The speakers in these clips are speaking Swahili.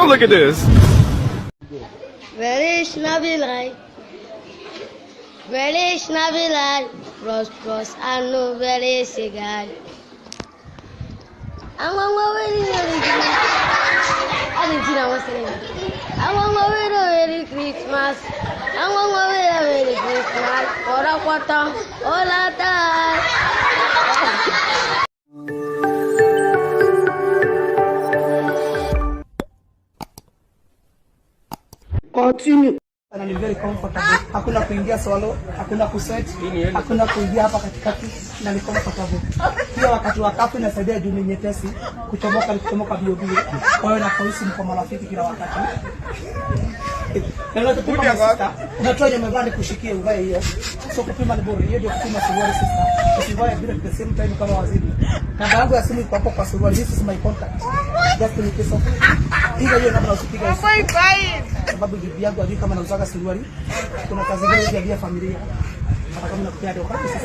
come look at this. Velish Nabilai. Velish Nabilai. Cross, I know Velish guy. I'm on my way to I didn't see that was saying. I'm on my way to Merry Christmas. I'm on my way to Merry Christmas. Ora kwata, hola ta. Continue. And I'm very comfortable. Hakuna kuingia solo, hakuna kuset, hakuna kuingia hapa katikati na ni comfortable. Pia wakati wa kafu inasaidia juu ni nyepesi kuchomoka bio bio. Kwa hiyo nakausi mko marafiki kila wakati. Ndio tupima sasa. Unatoa nyumbani kushikia uvae hiyo. So kupima ni bora. Hiyo ndio kupima suruali sasa. Usivae bila the same time kama waziri. Namba yangu ya simu iko hapo kwa suruali. This is my contact. Just in case of. Hiyo kama usipiga. Sababu bibi yangu ajui kama nauzaga suruali. Kuna kazi gani ya familia. Hata kama nakupea ndio kwa sasa.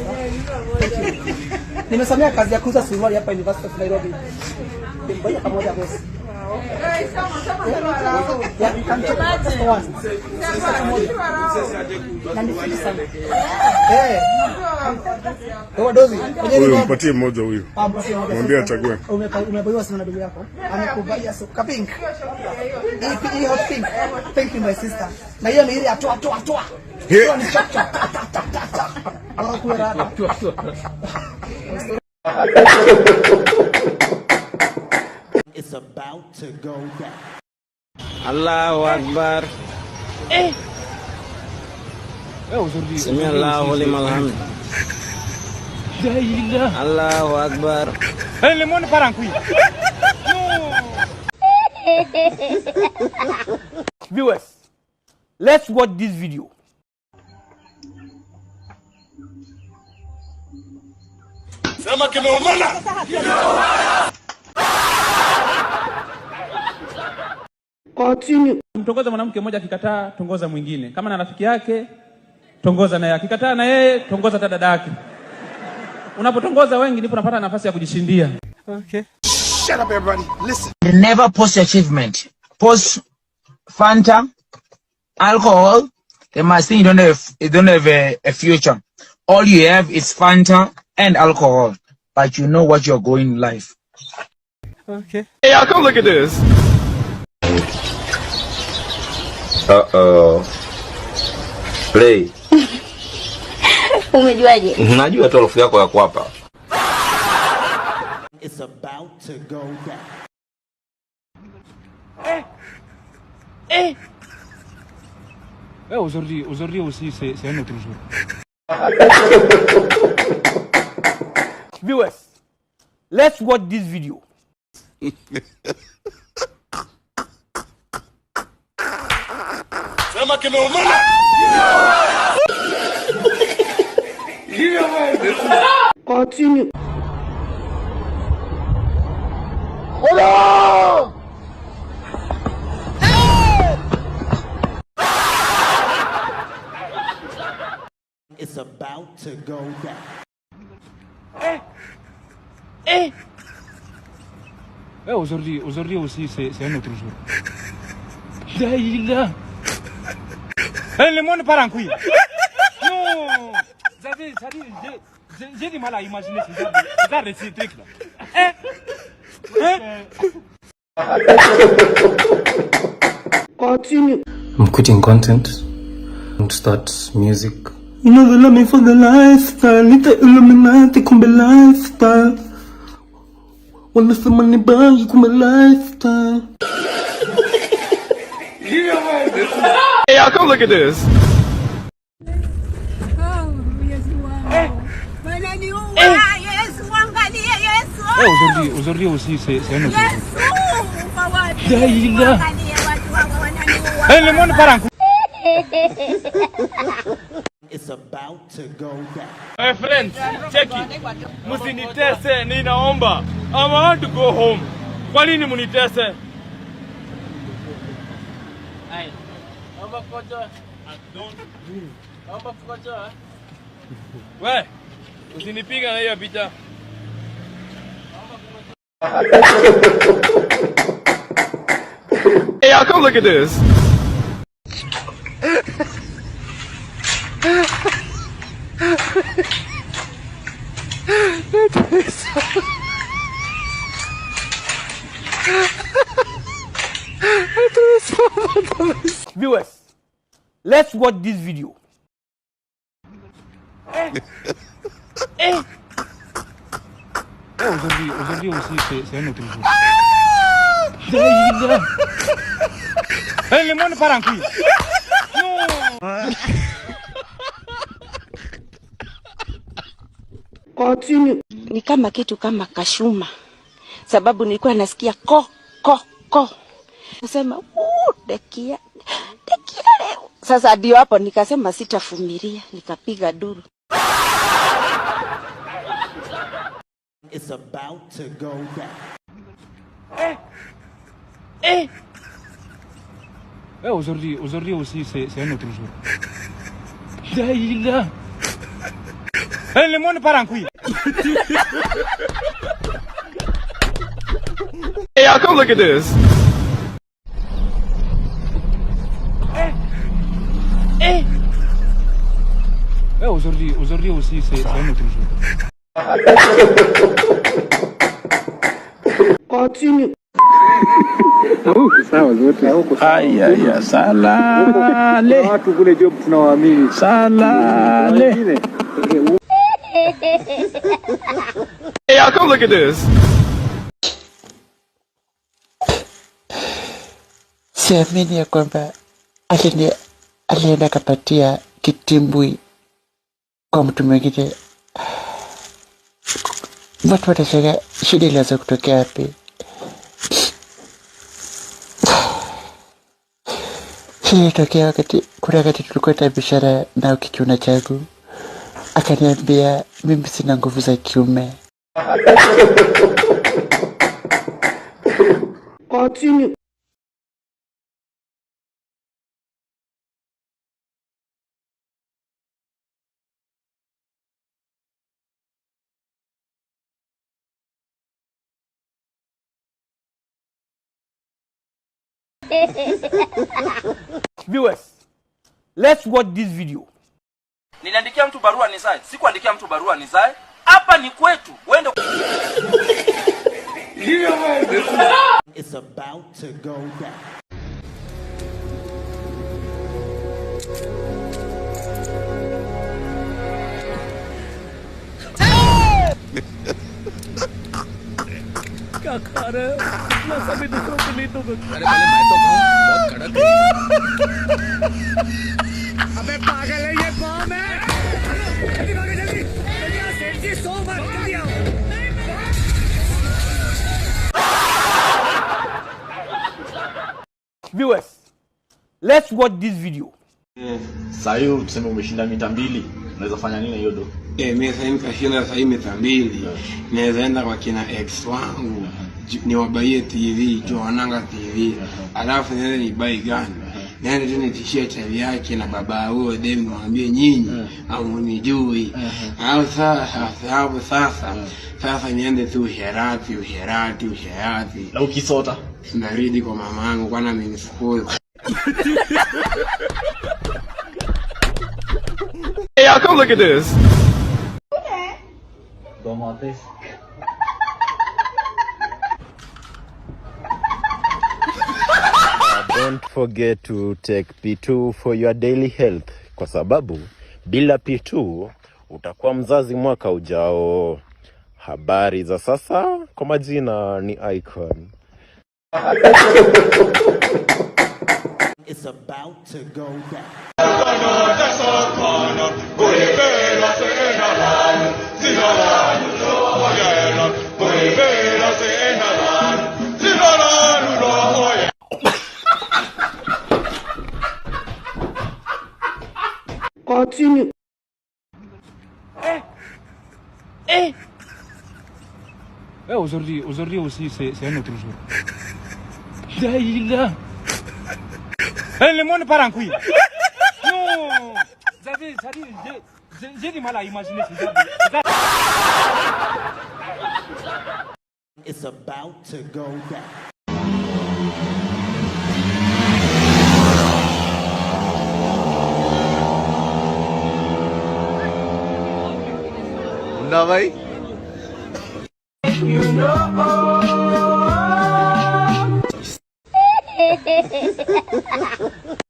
Nimesomea kazi ya kuuza suruali hapa University of Nairobi. Ngoja pamoja boss. Huyu mpatie mmoja huyu. Mwambie achague. Umebaiwa sana na ndugu yako. Amekubaia so kapink. Hii hot pink. Thank you my sister. Na hiyo ni ile atoa. Hiyo ni chap. Anakuwa rada. It's about to go down. Allahu Akbar. Sami Allahu liman hamd. Allahu Akbar. Lemon parangkui. Viewers, let's watch this video. Sema kimeumana. Continue. Mtongoza mwanamke mmoja akikataa, tongoza mwingine. Kama na rafiki yake, tongoza naye. Akikataa na yeye, tongoza hata dada yake. Unapotongoza wengi ndipo unapata nafasi ya kujishindia. Okay. Shut up everybody. Listen. Never post achievement. Post Fanta, alcohol. They must think you don't have a future. All you have is Fanta and alcohol, but you know what you're going in life. Okay. Hey, y'all come look at this. Play. Umejuaje? Najua tu alafu yako ya kwapa. It's about to go down. Aujourd'hui aussi c'est un autre jour. Viewers, let's watch this video. Sema kimeumana. Continue. It's about to go down. Aujourd'hui aussi c'est un autre jour. Daïla. Lemon parangkui. Non. J'ai du mal à imaginer ce genre de truc là. Continue. I'm quitting content and start music. You know they love me for the lifestyle. Need the Illuminati kumbe lifestyle. Wanna see money buy you kumbe lifestyle. Hey, y'all come look at this. Aujourd'hui aussi c'est un autre jour. Daïla. Lemon parangkui. It's about to go down. My friends, check it. Musinitese, ninaomba. I want to go home. Kwa nini munitese? Ai. Omba kojo. Omba kojo. We, usinipiga na hiyo picha. Hey, y'all, come look at this. Viewers, let's watch this video. Aujourd'hui aussi, c'est un autre jour. Le monde part en couille. Continue. Ni kama kitu kama kashuma, sababu nilikuwa nasikia ko nasema dekia leo. Sasa ndio hapo nikasema sitafumilia, nikapiga duru. It's about to go down. Aujourd'hui aussi, c'est un autre jour. Le monde part en couille. Hey, y'all, come look at this. Aujourd'hui aussi, c'est un autre jour. Continue. Aya, salale. Watu kule job tunawaamini. Salale. Hey, y'all, come look at this. Siamini ya kwamba alienda kapatia kitimbwi kwa mtu mwingine. Watu watashangaa shida ilianza kutokea wapi? Shida ilitokea wakati tulikuwa na biashara na kichuna changu. Akaniambia mimi sina nguvu za kiume. Continue. Viewers, let's watch this video. Niliandikia mtu barua nizae. Sikuandikia mtu barua nizae. Hapa ni kwetu. Uende. It's about to go down. क्या खा रहे हो? इतना सभी दूसरों को नहीं तो अरे पहले मैं तो खाऊं, बहुत कड़क है। अबे पागल है ये बॉम्ब है। जल्दी भागो जल्दी। सेठ जी सो मत जल्दी आओ। Viewers, let's watch this video. Sasa hiyo tuseme umeshinda mita 2, unaweza fanya nini hiyo do? Mimi sasa nikashinda sasa mita 2. Naweza enda kwa kina ex wangu. Ni wabaie TV, Joananga TV. Alafu niende ni buy gun. Niende tu nitishie chavi yake na baba huo dem mwambie nyinyi hamunijui. Au sasa niende tu Herati. Na ukisota narudi kwa mamangu kwana amenifukuza. Hey, y'all, come look at this. Don't forget to take P2 for your daily health, kwa sababu bila P2 utakuwa mzazi mwaka ujao. Habari za sasa, kwa majina ni Icon. It's about to go down. Continue. Aujourd'hui aussi, c'est un autre jour. Le monde part en couille. Non. J'ai du mal à imaginer ce genre de... It's about to go down. भाई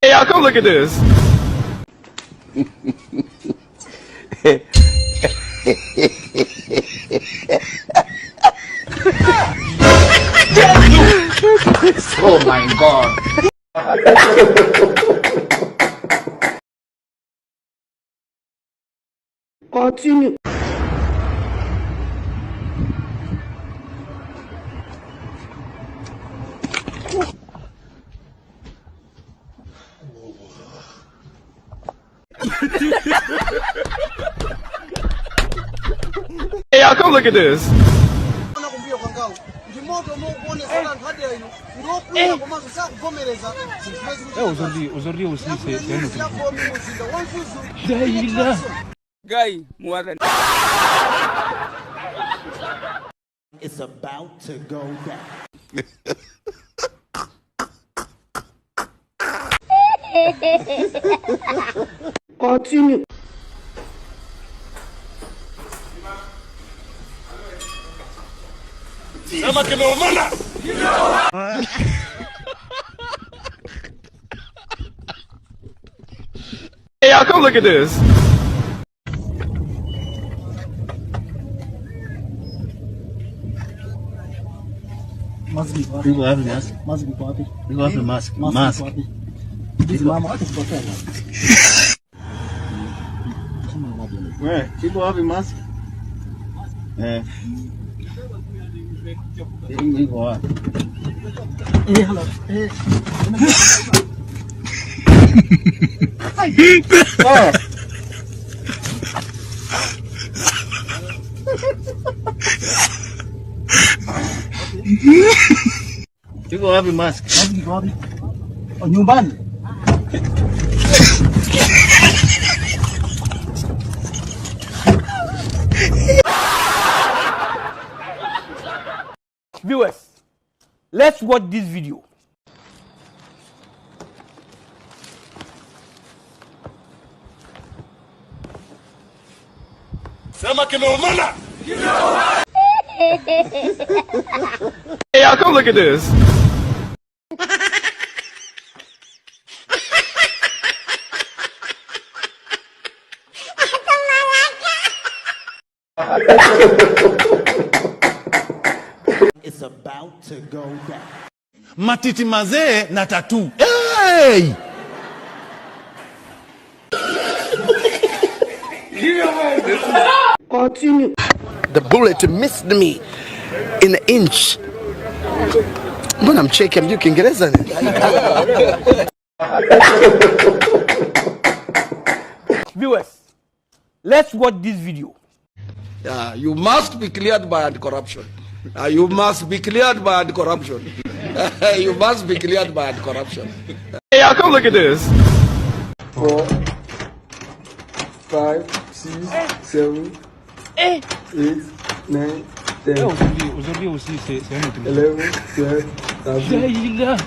Hey, y'all, come look at this. Oh my God. Continue. Hey, y'all, come look at this. Aujourd'hui aussi, c'est un autre. Guy, more than. It's about to go down. Continue. Sema kimeumana. Hey, y'all, come look at this. Mask iko wapi? Mask iko wapi? Iko wapi mask? Mask. Mama watu kupotea. Wewe, iko wapi mask? Iko wapi? Hello. Oh. Iko wapi mask? Mask iko wapi? Oh, nyumbani. Viewers, let's watch this video. Sema kimeumana. Hey, y'all, come look at this. It's about to go down. Matiti mazee na tattoo. Hey! Continue. The bullet missed me in an inch. Mbona mcheke mjui Kiingereza ni? Viewers, let's watch this video. You must be cleared by anti-corruption. You must be cleared by anti-corruption. You must be cleared by anti-corruption. Hey, y'all, come look at this. 4, 5, 6, 7, 8, 9, 10. Aujourd'hui aussi, c'est un autre. 11, 12, 13,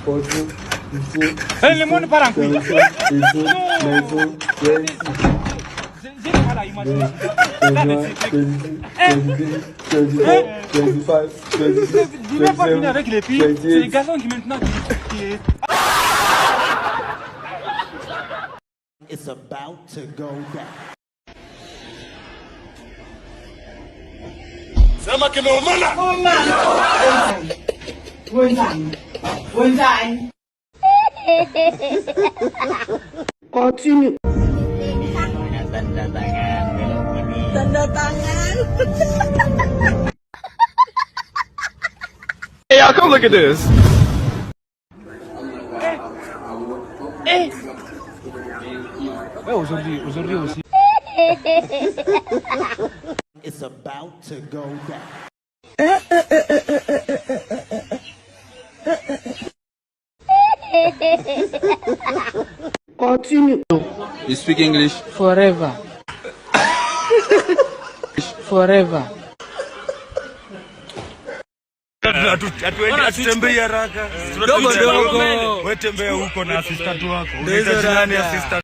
14, 15, Hey, le monde part en couille. 17, 18, 19, 20, 21, 22, 23, 24, 25, 26, Je vais pas finir avec les filles. 28. C'est les garçons qui maintenant qui It's about to go down. Sema kimeumana. Continue. Tanda tangan. Hey, y'all, come look at this. aujourd'hui aussi. It's about to go down. Continue. You speak English? Forever. Forever. Atutembei haraka. Dogo dogo. Wewe tembea huko na assistant wako. Unahitaji nani assistant?